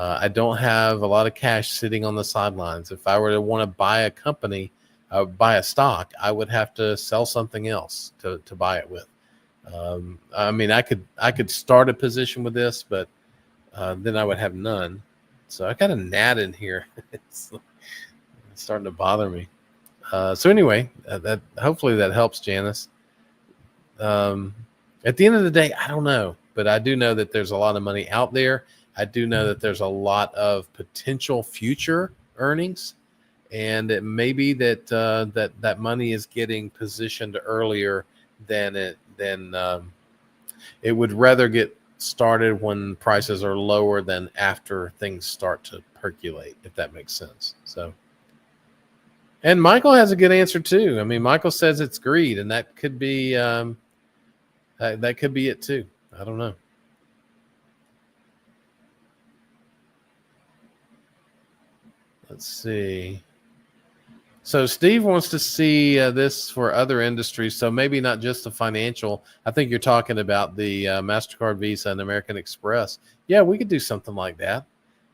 I don't have a lot of cash sitting on the sidelines. If I were to want to buy a company, buy a stock, I would have to sell something else to buy it with. I mean, I could start a position with this, but then I would have none. So I got a gnat in here. It's starting to bother me. So anyway, that hopefully that helps, Janice. At the end of the day, I don't know, but I do know that there's a lot of money out there. I do know that there's a lot of potential future earnings, and it may be that that money is getting positioned earlier than it would rather get started when prices are lower than after things start to percolate, if that makes sense. So, and Michael has a good answer too. I mean, Michael says it's greed, and that could be that could be it too. I don't know. Let's see. So Steve wants to see this for other industries. So maybe not just the financial. I think you're talking about the MasterCard, Visa, and American Express. Yeah, we could do something like that.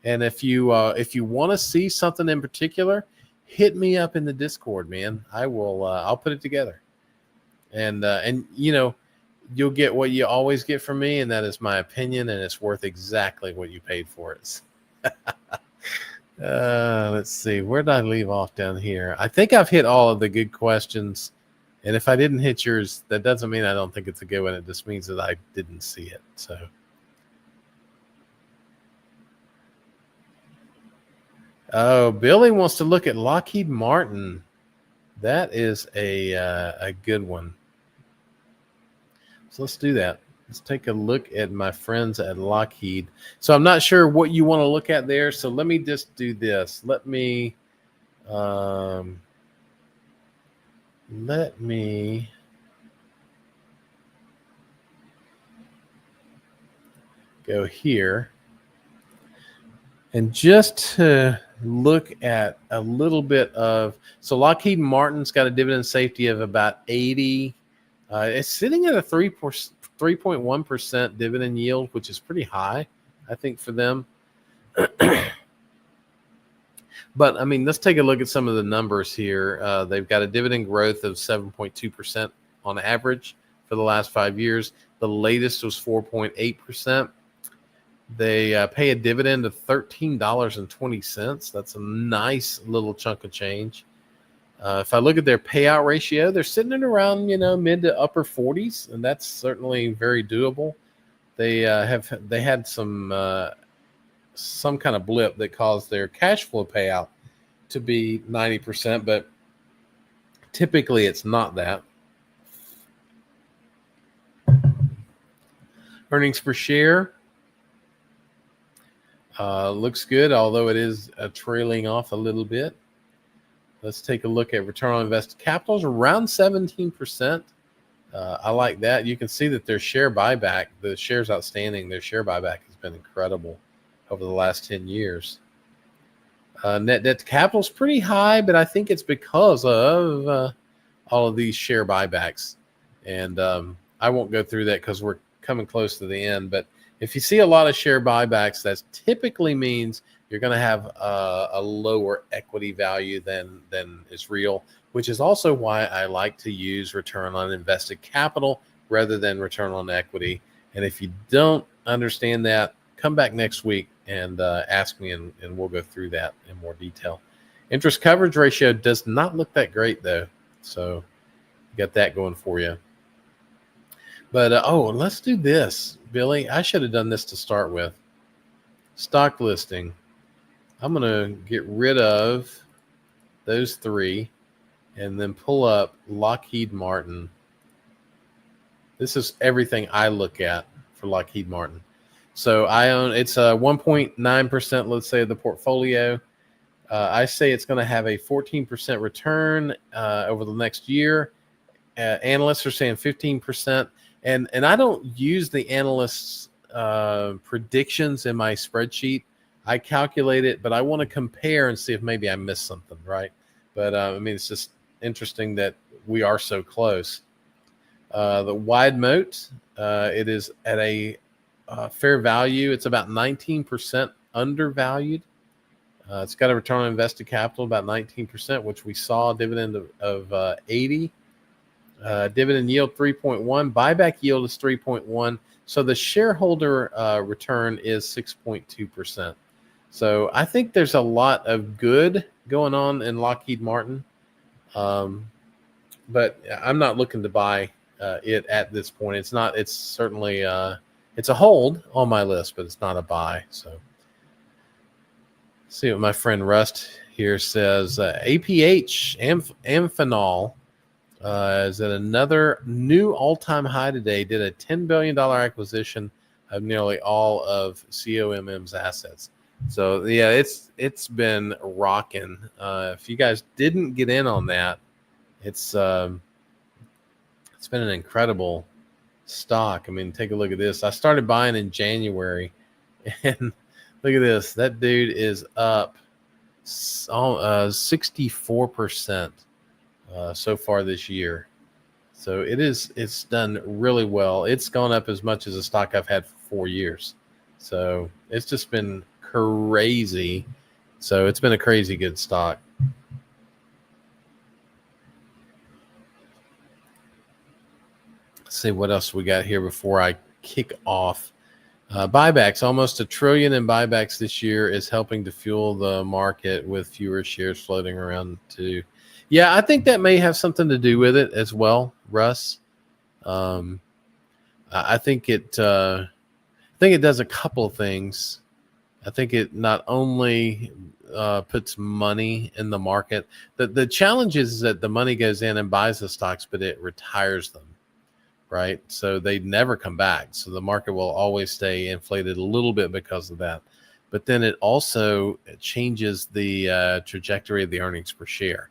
And if you want to see something in particular, hit me up in the Discord, man. I will. I'll put it together. And you'll get what you always get from me, and that is my opinion, and it's worth exactly what you paid for it. Let's see. Where did I leave off down here? I think I've hit all of the good questions. And if I didn't hit yours, that doesn't mean I don't think it's a good one. It just means that I didn't see it. So, oh, Billy wants to look at Lockheed Martin. That is a good one. So let's do that. Let's take a look at my friends at Lockheed. So I'm not sure what you want to look at there. So let me just do this. Let me go here. And just to look at a little bit of, so Lockheed Martin's got a dividend safety of about 80. It's sitting at a 3%. 3.1% dividend yield, which is pretty high, I think, for them. But, I mean, let's take a look at some of the numbers here. They've got a dividend growth of 7.2% on average for the last 5 years. The latest was 4.8%. They pay a dividend of $13.20. That's a nice little chunk of change. If I look at their payout ratio, they're sitting at around, mid to upper 40s, and that's certainly very doable. They had some kind of blip that caused their cash flow payout to be 90%, but typically it's not that. Earnings per share looks good, although it is trailing off a little bit. Let's take a look at return on invested capital, around 17%. I like that. You can see that their share buyback, the shares outstanding, their share buyback has been incredible over the last 10 years. Net debt to capital is pretty high, but I think it's because of all of these share buybacks. And I won't go through that because we're coming close to the end. But if you see a lot of share buybacks, that typically means you're going to have a lower equity value than is real, which is also why I like to use return on invested capital rather than return on equity. And if you don't understand that, come back next week and ask me, and we'll go through that in more detail. Interest coverage ratio does not look that great, though. So you got that going for you. But, let's do this, Billy. I should have done this to start with. Stock listing. I'm going to get rid of those three and then pull up Lockheed Martin. This is everything I look at for Lockheed Martin. So I own, it's 1.9%, let's say, of the portfolio. I say it's going to have a 14% return over the next year. Analysts are saying 15%. And I don't use the analysts' predictions in my spreadsheet. I calculate it, but I want to compare and see if maybe I missed something, right? But, it's just interesting that we are so close. The wide moat, it is at a fair value. It's about 19% undervalued. It's got a return on invested capital about 19%, which we saw a dividend of 80. Dividend yield 3.1. Buyback yield is 3.1. So the shareholder return is 6.2%. So I think there's a lot of good going on in Lockheed Martin. But I'm not looking to buy it at this point. It's certainly it's a hold on my list, but it's not a buy. So see what my friend Rust here says. APH, Amphenol, is at another new all-time high today. Did a $10 billion acquisition of nearly all of COMM's assets. So yeah, it's been rocking. If you guys didn't get in on that, it's been an incredible stock. I mean, take a look at this. I started buying in January, and look at this. That dude is up 64% so far this year. So it's done really well. It's gone up as much as a stock I've had for 4 years. So it's just been crazy. So it's been a crazy good stock. Let's see what else we got here before I kick off. Buybacks, almost $1 trillion in buybacks this year is helping to fuel the market with fewer shares floating around too. Yeah, I think that may have something to do with it as well, Russ. I think it does a couple of things. I think it not only puts money in the market. The challenge is that the money goes in and buys the stocks, but it retires them, right? So they never come back. So the market will always stay inflated a little bit because of that. But then it also changes the trajectory of the earnings per share.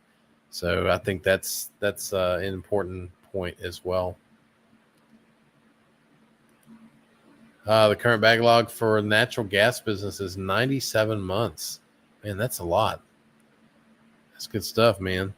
So I think that's an important point as well. The current backlog for natural gas business is 97 months. Man, that's a lot. That's good stuff, man.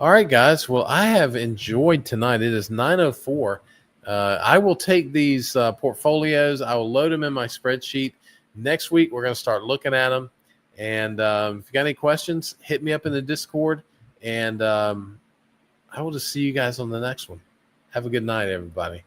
All right, guys. Well, I have enjoyed tonight. It is 9:04. I will take these portfolios. I will load them in my spreadsheet. Next week, we're going to start looking at them. And if you got any questions, hit me up in the Discord. And I will just see you guys on the next one. Have a good night, everybody.